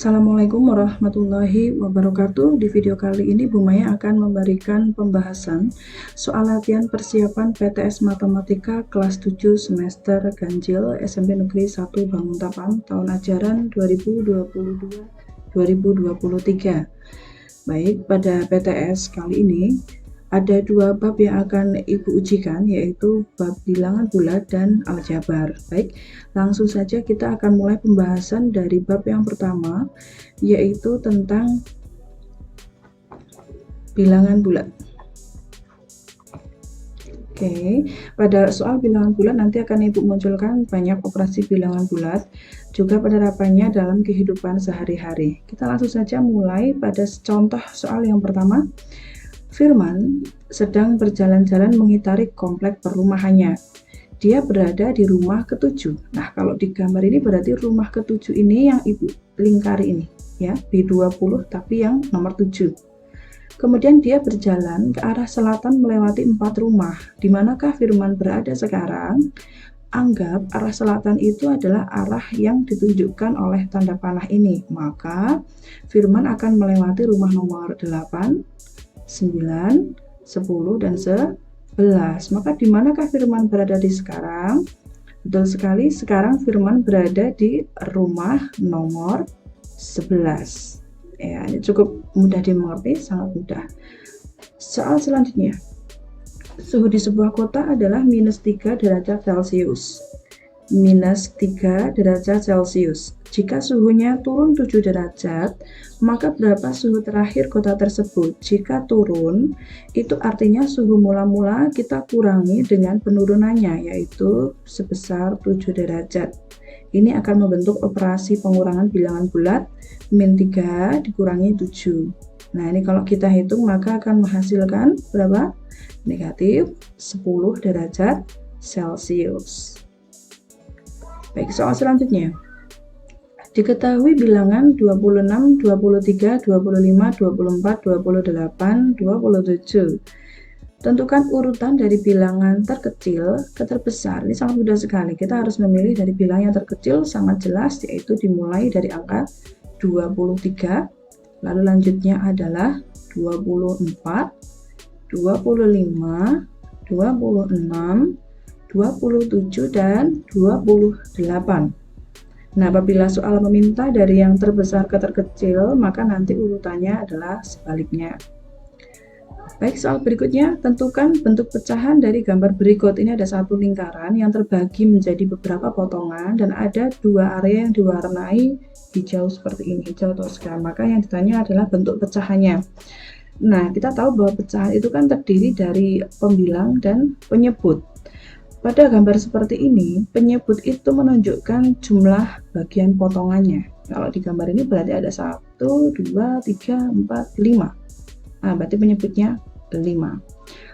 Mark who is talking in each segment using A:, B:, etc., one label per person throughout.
A: Assalamualaikum warahmatullahi wabarakatuh. Di video kali ini Bu Maya akan memberikan pembahasan soal latihan persiapan PTS Matematika kelas 7 semester ganjil SMP Negeri 1 Banguntapan tahun ajaran 2022-2023. Baik, pada PTS kali ini ada dua bab yang akan Ibu ujikan, yaitu bab bilangan bulat dan aljabar. Baik, langsung saja kita akan mulai pembahasan dari bab yang pertama, yaitu tentang bilangan bulat. Oke, pada soal bilangan bulat nanti akan Ibu munculkan banyak operasi bilangan bulat, juga penerapannya dalam kehidupan sehari-hari. Kita langsung saja mulai pada contoh soal yang pertama. Firman sedang berjalan-jalan mengitari komplek perumahannya. Dia berada di rumah ke-7. Nah, kalau di gambar ini berarti rumah ke-7 ini yang Ibu lingkari ini, ya, B20 tapi yang nomor 7. Kemudian dia berjalan ke arah selatan melewati 4 rumah. Di manakah Firman berada sekarang? Anggap arah selatan itu adalah arah yang ditunjukkan oleh tanda panah ini. Maka Firman akan melewati rumah nomor 8, 9, 10, dan 11. Maka di manakah Firman berada di sekarang? Betul sekali, sekarang Firman berada di rumah nomor 11. Ya, ini cukup mudah dimengerti, sangat mudah. Soal selanjutnya. Suhu di sebuah kota adalah -3 derajat Celcius. -3 derajat Celcius. Jika suhunya turun 7 derajat, maka berapa suhu terakhir kota tersebut? Jika turun, itu artinya suhu mula-mula kita kurangi dengan penurunannya, yaitu sebesar 7 derajat. Ini akan membentuk operasi pengurangan bilangan bulat, -3 dikurangi 7. Nah, ini kalau kita hitung maka akan menghasilkan berapa? Negatif 10 derajat Celcius. Baik, soal selanjutnya. Diketahui bilangan 26, 23, 25, 24, 28, 27. Tentukan urutan dari bilangan terkecil ke terbesar. Ini sangat mudah sekali. Kita harus memilih dari bilangan yang terkecil, sangat jelas, yaitu dimulai dari angka 23. Lalu lanjutnya adalah 24, 25, 26, 27, dan 28. Nah, apabila soal meminta dari yang terbesar ke terkecil, maka nanti urutannya adalah sebaliknya. Baik, soal berikutnya, tentukan bentuk pecahan dari gambar berikut. Ini ada satu lingkaran yang terbagi menjadi beberapa potongan dan ada dua area yang diwarnai hijau seperti ini, hijau toska. Maka yang ditanya adalah bentuk pecahannya. Nah, kita tahu bahwa pecahan itu kan terdiri dari pembilang dan penyebut. Pada gambar seperti ini, penyebut itu menunjukkan jumlah bagian potongannya. Kalau di gambar ini berarti ada 1, 2, 3, 4, 5. Nah, berarti penyebutnya 5.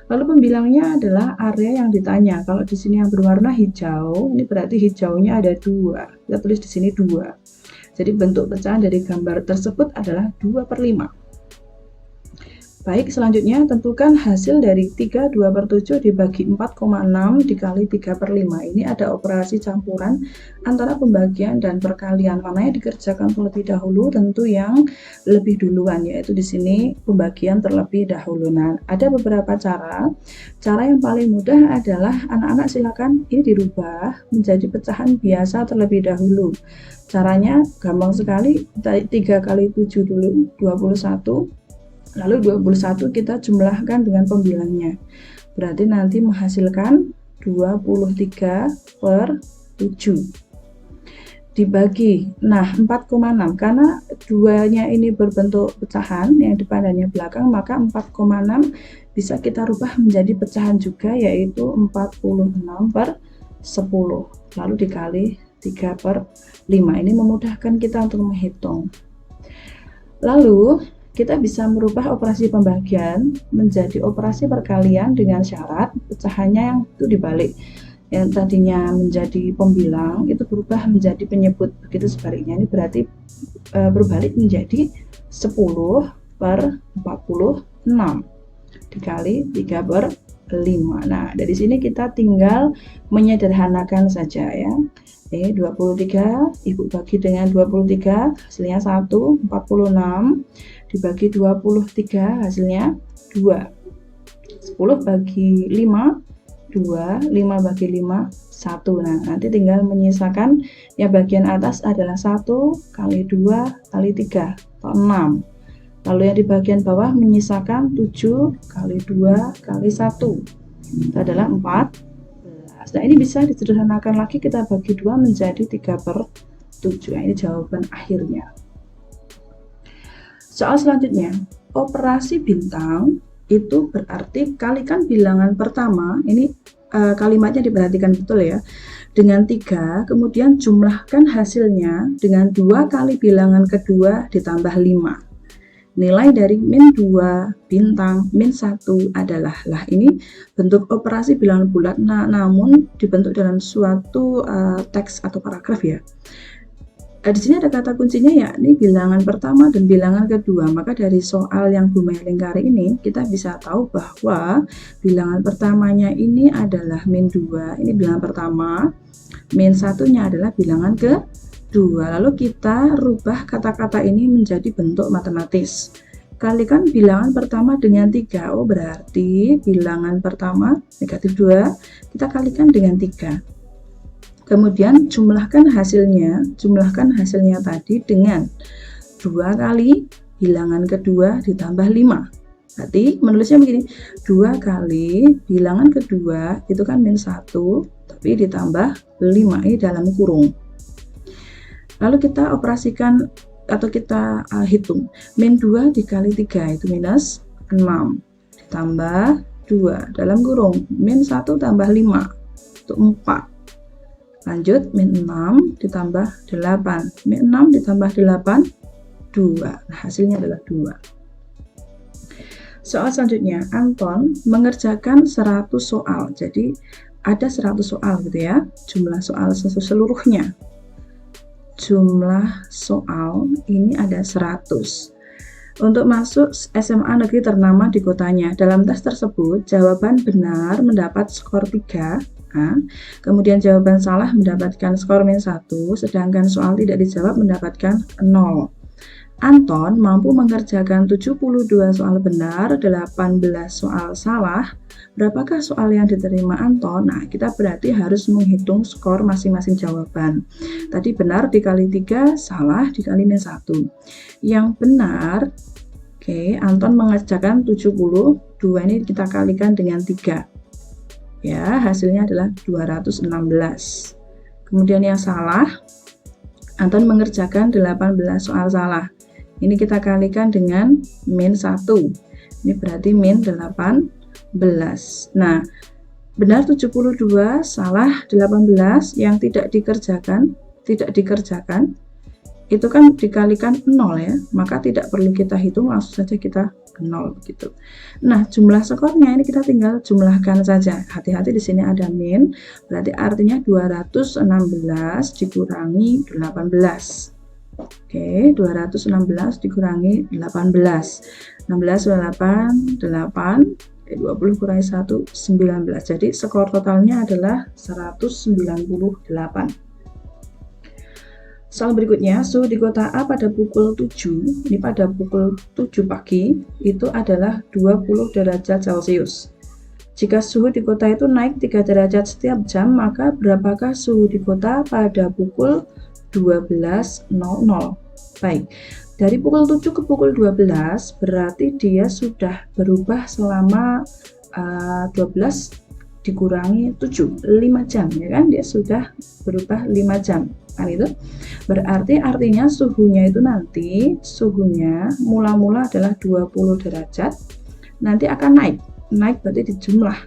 A: Lalu pembilangnya adalah area yang ditanya. Kalau di sini yang berwarna hijau, ini berarti hijaunya ada 2. Kita tulis di sini 2. Jadi bentuk pecahan dari gambar tersebut adalah 2/5. Baik, selanjutnya tentukan hasil dari 32/7 dibagi 4,6 dikali 3/5. Ini ada operasi campuran antara pembagian dan perkalian. Mana yang dikerjakan terlebih dahulu? Tentu yang lebih duluan, yaitu di sini pembagian terlebih dahulu. Nah, ada beberapa cara. Cara yang paling mudah adalah anak-anak silakan ini dirubah menjadi pecahan biasa terlebih dahulu. Caranya gampang sekali, 3 kali 7 dulu, 21. Lalu 21 kita jumlahkan dengan pembilangnya. Berarti nanti menghasilkan 23/7. Dibagi, nah 4,6. Karena duanya ini berbentuk pecahan, yang depan dan yang belakang, maka 4,6 bisa kita rubah menjadi pecahan juga, yaitu 46/10. Lalu dikali 3/5. Ini memudahkan kita untuk menghitung. Lalu kita bisa merubah operasi pembagian menjadi operasi perkalian dengan syarat pecahannya yang itu dibalik. Yang tadinya menjadi pembilang itu berubah menjadi penyebut, begitu sebaliknya. Ini berarti berbalik menjadi 10 per 46 dikali 3 per 5. Nah, dari sini kita tinggal menyederhanakan saja ya. 23 Ibu bagi dengan 23 hasilnya 1, 46 dibagi 23 hasilnya 2. 10 bagi 5 2, 5 bagi 5 1. Nah, nanti tinggal menyisakan yang bagian atas adalah 1 kali 2 kali 3 atau 6. Lalu yang di bagian bawah menyisakan 7 kali 2 kali 1. Itu adalah 14. Nah, ini bisa disederhanakan lagi, kita bagi 2 menjadi 3 per 7. Nah, ini jawaban akhirnya. Soal selanjutnya, operasi bintang itu berarti kalikan bilangan pertama, ini kalimatnya diperhatikan betul ya, dengan 3, kemudian jumlahkan hasilnya dengan 2 kali bilangan kedua ditambah 5. Nilai dari min 2 bintang min 1 adalah, lah ini bentuk operasi bilangan bulat, namun dibentuk dalam suatu teks atau paragraf ya. Di sini ada kata kuncinya yakni bilangan pertama dan bilangan kedua. Maka dari soal yang Bu Mei lingkari ini kita bisa tahu bahwa bilangan pertamanya ini adalah min 2, ini bilangan pertama, min satunya adalah bilangan kedua. Lalu kita rubah kata-kata ini menjadi bentuk matematis. Kalikan bilangan pertama dengan 3. Oh, berarti bilangan pertama negatif 2 kita kalikan dengan 3. Kemudian jumlahkan hasilnya tadi dengan 2 kali bilangan kedua ditambah 5. Berarti menulisnya begini, 2 kali bilangan kedua itu kan min 1, tapi ditambah 5, ini dalam kurung. Lalu kita operasikan atau kita hitung, min 2 dikali 3 itu minus 6, ditambah 2 dalam kurung, min 1 tambah 5 itu 4. Lanjut, min 6 ditambah 8, min 6 ditambah 8 2. Nah, hasilnya adalah 2. Soal selanjutnya, Anton mengerjakan 100 soal. Jadi ada 100 soal gitu ya, jumlah soal seluruhnya. Jumlah soal ini ada 100. Untuk masuk SMA negeri ternama di kotanya, dalam tes tersebut jawaban benar mendapat skor 3, kemudian jawaban salah mendapatkan skor min 1, sedangkan soal tidak dijawab mendapatkan 0. Anton mampu mengerjakan 72 soal benar, 18 soal salah. Berapakah soal yang diterima Anton? Nah, kita berarti harus menghitung skor masing-masing jawaban. Tadi benar dikali 3, salah dikali min 1. Yang benar, Anton mengerjakan 72, ini kita kalikan dengan 3. Ya, hasilnya adalah 216. Kemudian yang salah, Anton mengerjakan 18 soal salah. Ini kita kalikan dengan min 1. Ini berarti min 18. Nah, benar 72, salah 18, yang tidak dikerjakan itu kan dikalikan 0 ya, maka tidak perlu kita hitung, langsung saja kita 0 begitu. Nah, jumlah skornya ini kita tinggal jumlahkan saja. Hati-hati di sini ada min, berarti artinya 216 dikurangi 18. 216 dikurangi 18. 16 8, 20 kurangi 1, 19. Jadi skor totalnya adalah 198. Soal berikutnya, suhu di kota A pada pukul 7, ini pada pukul 7 pagi, itu adalah 20 derajat Celcius. Jika suhu di kota itu naik 3 derajat setiap jam, maka berapakah suhu di kota pada pukul 12.00? Baik, dari pukul 7 ke pukul 12 berarti dia sudah berubah selama 12 dikurangi 7, 5 jam ya kan, dia sudah berubah 5 jam kan, itu berarti artinya suhunya itu nanti mula-mula adalah 20 derajat, nanti akan naik berarti dijumlah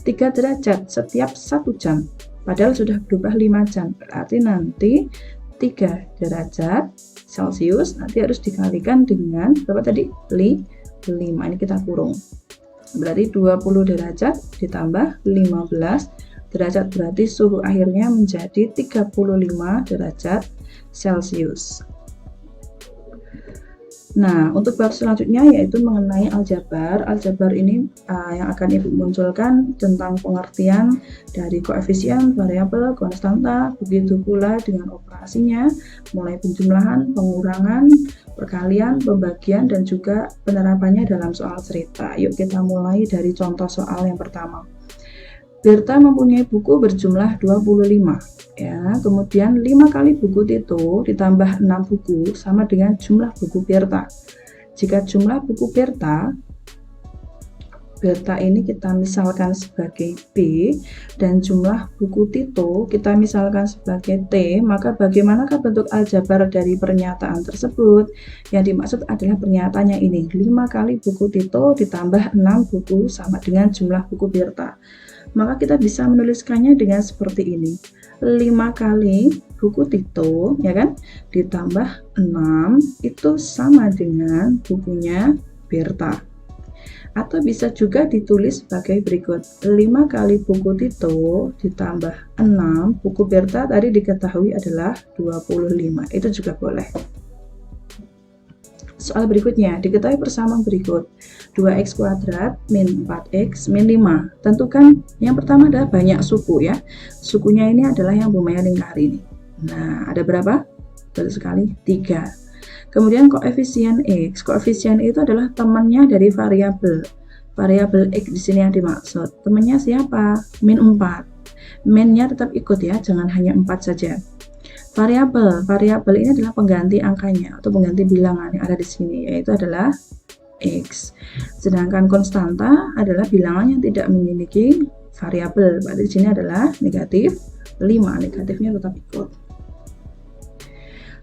A: 3 derajat setiap 1 jam, padahal sudah berubah 5 jam, berarti nanti 3 derajat Celcius, nanti harus dikalikan dengan berapa tadi? 5. Ini kita kurung. Berarti 20 derajat ditambah 15 derajat, berarti suhu akhirnya menjadi 35 derajat Celcius. Nah, untuk bab selanjutnya yaitu mengenai aljabar. Aljabar ini yang akan Ibu munculkan tentang pengertian dari koefisien, variabel, konstanta, begitu pula dengan operasinya, mulai penjumlahan, pengurangan, perkalian, pembagian, dan juga penerapannya dalam soal cerita. Yuk kita mulai dari contoh soal yang pertama. Berta mempunyai buku berjumlah 25. Ya, kemudian 5 kali buku Tito ditambah 6 buku sama dengan jumlah buku Berta. Jika jumlah buku Berta ini kita misalkan sebagai B dan jumlah buku Tito kita misalkan sebagai T, maka bagaimanakah bentuk aljabar dari pernyataan tersebut? Yang dimaksud adalah pernyataannya ini, 5 kali buku Tito ditambah 6 buku sama dengan jumlah buku Berta. Maka kita bisa menuliskannya dengan seperti ini, 5 kali buku Tito ya kan ditambah 6 itu sama dengan bukunya Berta. Atau bisa juga ditulis sebagai berikut, 5 kali buku Tito ditambah 6 buku Berta tadi diketahui adalah 25, itu juga boleh. Soal berikutnya, diketahui persamaan berikut, 2x kuadrat min 4x min 5. Tentukan yang pertama adalah banyak suku ya. Sukunya ini adalah yang lumayan lingkari ini. Nah, ada berapa? Betul sekali, 3. Kemudian koefisien x. Koefisien itu adalah temannya dari variabel. Variabel x di sini yang dimaksud. Temannya siapa? Min 4. Minnya tetap ikut ya, jangan hanya 4 saja. Variabel ini adalah pengganti angkanya atau pengganti bilangan yang ada di sini, yaitu adalah x. Sedangkan konstanta adalah bilangan yang tidak memiliki variabel. Berarti di sini adalah negatif 5. Negatifnya tetap ikut.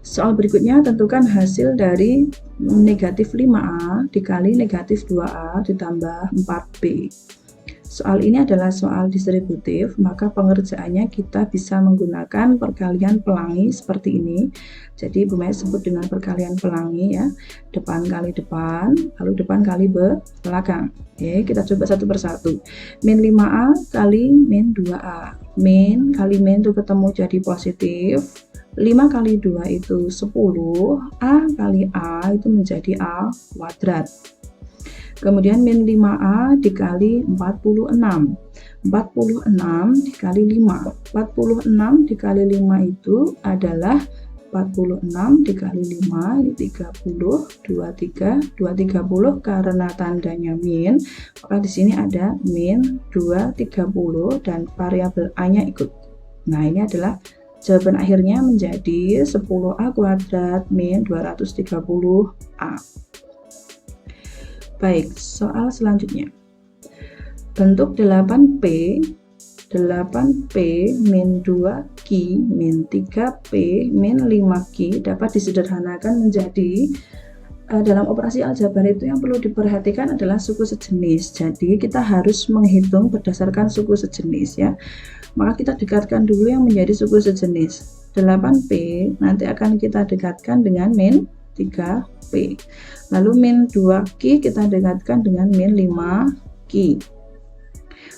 A: Soal berikutnya, tentukan hasil dari negatif 5a dikali negatif 2a ditambah 4b. Soal ini adalah soal distributif, maka pengerjaannya kita bisa menggunakan perkalian pelangi seperti ini. Jadi Ibu Maya sebut dengan perkalian pelangi ya, depan kali depan, lalu depan kali belakang. Oke, kita coba satu persatu. Min 5a kali min 2a. Min kali min itu ketemu jadi positif. 5 kali 2 itu 10, a kali a itu menjadi a kuadrat. Kemudian min 5a dikali 46. 46 dikali 5. 46 dikali 5 itu adalah 46 dikali 5, ini 30, 23, 230 karena tandanya min, maka di sini ada min 230 dan variabel a-nya ikut. Nah, ini adalah jawaban akhirnya menjadi 10a kuadrat min 230a. Baik, soal selanjutnya. Bentuk 8P min 2Q min 3P min 5Q dapat disederhanakan menjadi dalam operasi aljabar itu yang perlu diperhatikan adalah suku sejenis. Jadi kita harus menghitung berdasarkan suku sejenis ya. Maka kita dekatkan dulu yang menjadi suku sejenis. 8P nanti akan kita dekatkan dengan min 3P. Lalu min 2Q kita dekatkan dengan min 5Q.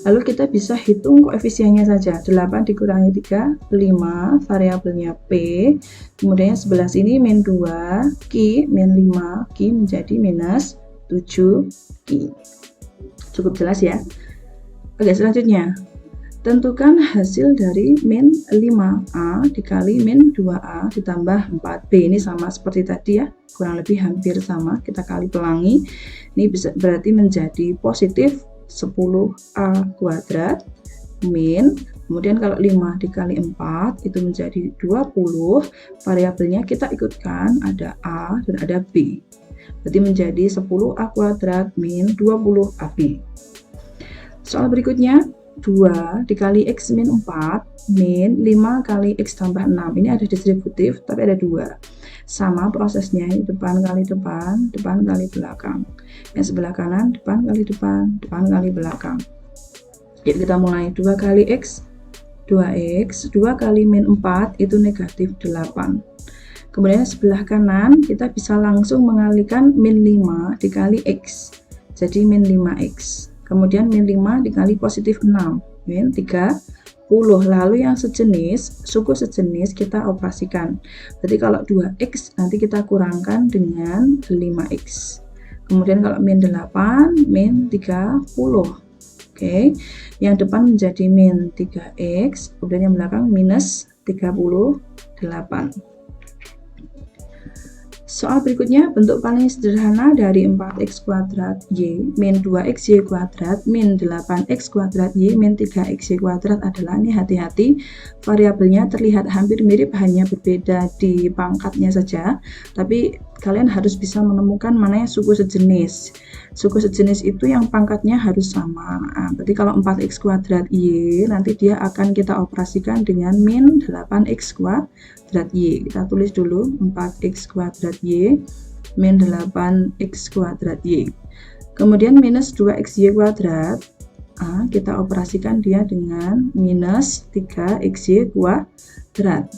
A: Lalu kita bisa hitung koefisiennya saja. 8 dikurangi 3, 5, variabelnya P. Kemudian sebelah sini min 2Q, min 5Q menjadi minus 7Q. Cukup jelas ya? Oke, selanjutnya. Tentukan hasil dari min 5A dikali min 2A ditambah 4B. Ini sama seperti tadi ya, kurang lebih hampir sama. Kita kali pelangi, ini bisa berarti menjadi positif 10A kuadrat min, kemudian kalau 5 dikali 4 itu menjadi 20, variabelnya kita ikutkan ada A dan ada B. Berarti menjadi 10A kuadrat min 20AB. Soal berikutnya, 2 dikali X min 4 min 5 kali X tambah 6. Ini ada distributif tapi ada 2. Sama prosesnya, depan kali depan, depan kali belakang. Yang sebelah kanan, depan kali depan, depan kali belakang. Yuk kita mulai. 2 kali X, 2X, 2 kali min 4 itu negatif 8. Kemudian sebelah kanan kita bisa langsung mengalihkan min 5 dikali X, jadi min 5X. Kemudian min 5 dikali positif 6, min 30. Lalu yang sejenis, suku sejenis kita operasikan. Berarti kalau 2X nanti kita kurangkan dengan 5X. Kemudian kalau min 8, min 30. Oke, yang depan menjadi min 3X, kemudian yang belakang minus 38. Soal berikutnya, bentuk paling sederhana dari 4x kuadrat y min 2xy kuadrat min 8x kuadrat y min 3xy kuadrat adalah, ini hati-hati, variabelnya terlihat hampir mirip, hanya berbeda di pangkatnya saja, tapi kalian harus bisa menemukan mana yang suku sejenis. Suku sejenis itu yang pangkatnya harus sama. Nah, berarti kalau 4x kuadrat y, nanti dia akan kita operasikan dengan min 8x kuadrat y. Kita tulis dulu 4x kuadrat y min 8x kuadrat y. Kemudian minus 2xy kuadrat, kita operasikan dia dengan minus 3xy kuadrat.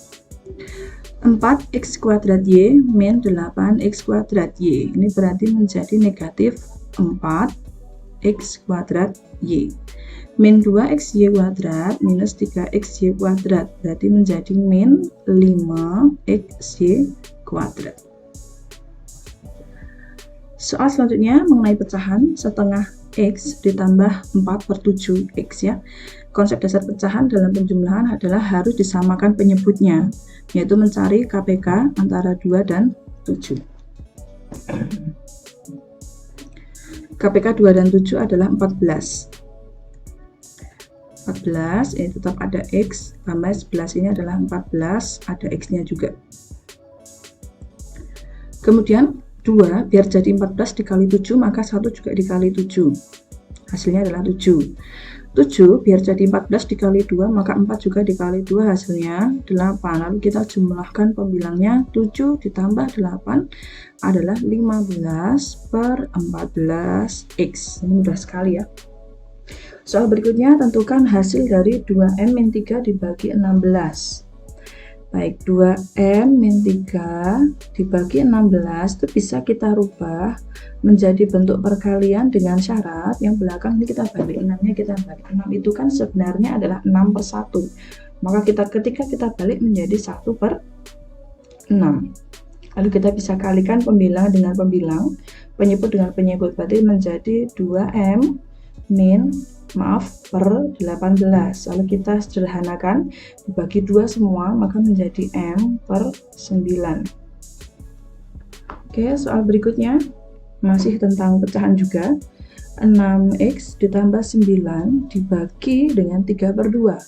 A: 4x kuadrat y min 8x kuadrat y, ini berarti menjadi negatif 4x kuadrat y. Min 2xy kuadrat minus 3xy kuadrat, berarti menjadi min 5xy kuadrat. Soal selanjutnya mengenai pecahan setengah X ditambah 4/7X ya. Konsep dasar pecahan dalam penjumlahan adalah harus disamakan penyebutnya, yaitu mencari KPK antara 2 dan 7. KPK 2 dan 7 adalah 14. 14 ini tetap ada X, tambah 11 ini adalah 14, ada X-nya juga. Kemudian 2 biar jadi 14 dikali 7, maka 1 juga dikali 7. Hasilnya adalah 7. 7 biar jadi 14 dikali 2, maka 4 juga dikali 2, hasilnya 8. Lalu kita jumlahkan pembilangnya, 7 ditambah 8 adalah 15/14X. Ini mudah sekali ya. Soal berikutnya, tentukan hasil dari 2M min 3 dibagi 16. Baik, 2M min 3 dibagi 16 itu bisa kita rubah menjadi bentuk perkalian dengan syarat yang belakang ini kita balik 6-nya, kita balik 6 itu kan sebenarnya adalah 6/1. Maka ketika kita balik menjadi 1/6. Lalu kita bisa kalikan pembilang dengan pembilang, penyebut dengan penyebut, berarti menjadi 2M per 18. Lalu kita sederhanakan, dibagi 2 semua, maka menjadi M/9. Oke, soal berikutnya masih tentang pecahan juga. 6x ditambah 9 dibagi dengan 3/2.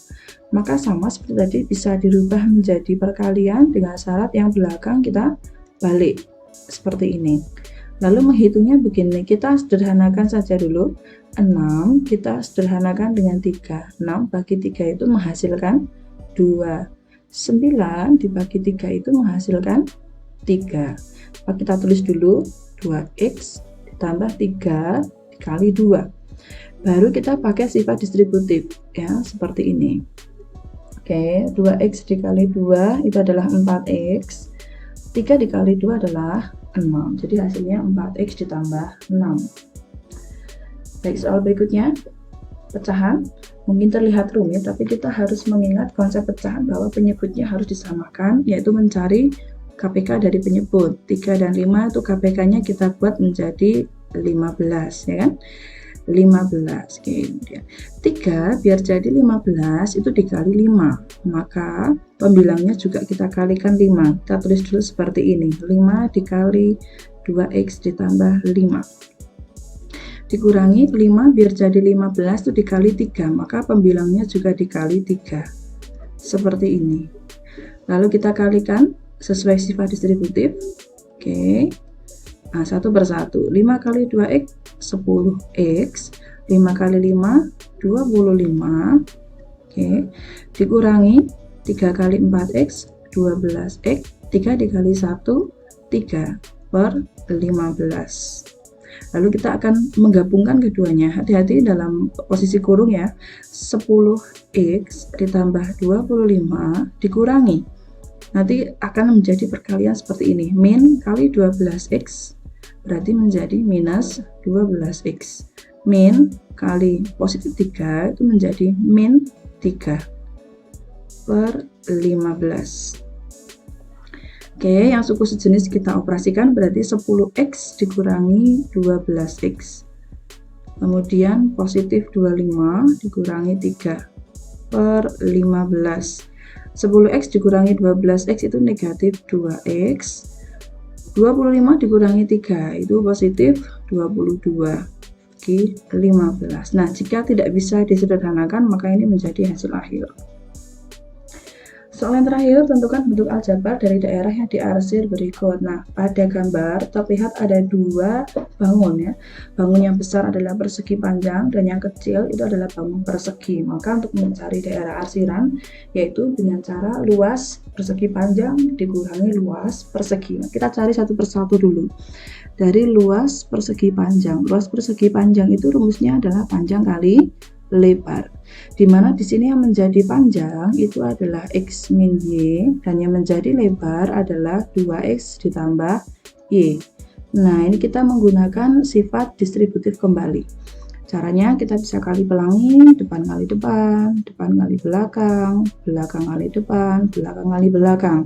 A: Maka sama seperti tadi, bisa dirubah menjadi perkalian dengan syarat yang belakang kita balik seperti ini. Lalu menghitungnya begini, kita sederhanakan saja dulu. 6 kita sederhanakan dengan 3. 6 bagi 3 itu menghasilkan 2. 9 dibagi 3 itu menghasilkan 3. Maka kita tulis dulu 2x ditambah 3 dikali 2. Baru kita pakai sifat distributif ya, seperti ini. Oke, 2x dikali 2 itu adalah 4x. 3 dikali 2 adalah 6. Jadi hasilnya 4x ditambah 6. Baik, soal berikutnya, pecahan. Mungkin terlihat rumit, tapi kita harus mengingat konsep pecahan bahwa penyebutnya harus disamakan, yaitu mencari KPK dari penyebut. 3 dan 5 itu KPK-nya kita buat menjadi 15, ya kan? 15. Kemudian 3 biar jadi 15 itu dikali 5, maka pembilangnya juga kita kalikan 5. Kita tulis dulu seperti ini, 5 dikali 2x ditambah 5 dikurangi 5 biar jadi 15 itu dikali 3, maka pembilangnya juga dikali 3 seperti ini. Lalu kita kalikan sesuai sifat distributif. Oke, nah, 1 per 1, 5 kali 2x 10x, 5 kali 5 25. Oke, dikurangi 3 kali 4x 12x, 3 dikali 1 3 per 15. Lalu kita akan menggabungkan keduanya. Hati-hati dalam posisi kurung ya. 10x ditambah 25 dikurangi Nanti akan menjadi perkalian seperti ini. Min kali 12x berarti menjadi minus 12x. Min kali positif 3 itu menjadi min 3 per 15. Oke, yang suku sejenis kita operasikan berarti 10x dikurangi 12x. Kemudian positif 25 dikurangi 3 per 15. 10x dikurangi 12x itu negatif 2x. 25 dikurangi 3 itu positif 22 bagi 15. Nah, jika tidak bisa disederhanakan maka ini menjadi hasil akhir. Soal yang terakhir, tentukan bentuk aljabar dari daerah yang diarsir berikut. Nah, pada gambar terlihat ada dua bangun ya. Bangun yang besar adalah persegi panjang dan yang kecil itu adalah bangun persegi. Maka untuk mencari daerah arsiran yaitu dengan cara luas persegi panjang dikurangi luas persegi. Nah, kita cari satu persatu dulu. Dari luas persegi panjang. Luas persegi panjang itu rumusnya adalah panjang kali lebar, dimana di sini yang menjadi panjang itu adalah x min y dan yang menjadi lebar adalah 2x ditambah y. Nah, ini kita menggunakan sifat distributif kembali. Caranya kita bisa kali pelangi, depan kali depan, depan kali belakang, belakang kali depan, belakang kali belakang.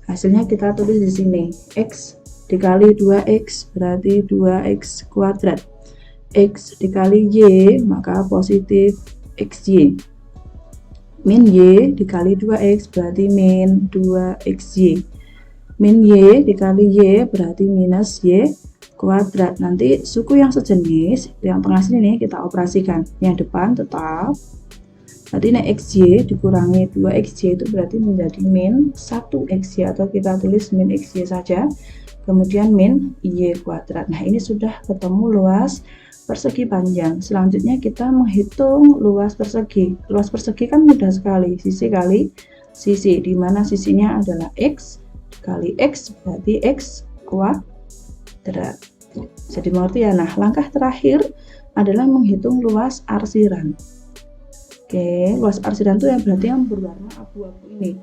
A: Hasilnya kita tulis di sini, x dikali 2x berarti 2x kuadrat. X dikali Y maka positif XY. Min Y dikali 2X berarti min 2XY. Min Y dikali Y berarti minus Y kuadrat. Nanti suku yang sejenis yang tengah sini kita operasikan. Yang depan tetap. Berarti ini XY dikurangi 2XY itu berarti menjadi min 1XY atau kita tulis min XY saja. Kemudian min Y kuadrat. Nah, ini sudah ketemu luas persegi panjang. Selanjutnya kita menghitung luas persegi. Luas persegi kan mudah sekali, sisi kali sisi, di mana sisinya adalah x kali x berarti x kuadrat. Jadi mengerti ya. Nah, langkah terakhir adalah menghitung luas arsiran. Oke, luas arsiran itu yang berarti yang berwarna abu-abu ini.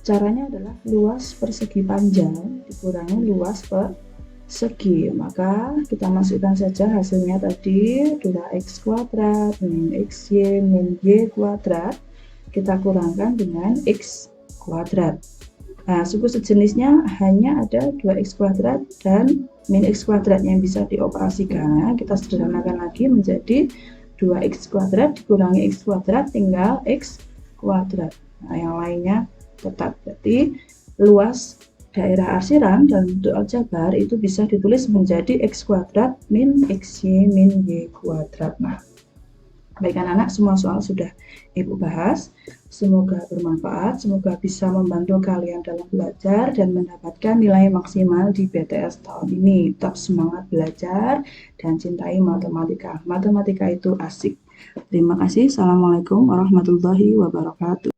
A: Caranya adalah luas persegi panjang dikurangi luas persegi, maka kita masukkan saja hasilnya tadi 2x kuadrat min xy min y kuadrat kita kurangkan dengan x kuadrat. Nah, suku sejenisnya hanya ada 2x kuadrat dan min x kuadrat yang bisa dioperasikan. Kita sederhanakan lagi menjadi 2x kuadrat dikurangi x kuadrat tinggal x kuadrat. Nah, yang lainnya tetap. Berarti luas daerah arsiran dalam bentuk aljabar itu bisa ditulis menjadi x kuadrat min xy min y kuadrat. Nah, baik anak-anak, semua soal sudah Ibu bahas. Semoga bermanfaat, semoga bisa membantu kalian dalam belajar dan mendapatkan nilai maksimal di BTS tahun ini. Tetap semangat belajar dan cintai matematika. Matematika itu asik. Terima kasih. Assalamualaikum warahmatullahi wabarakatuh.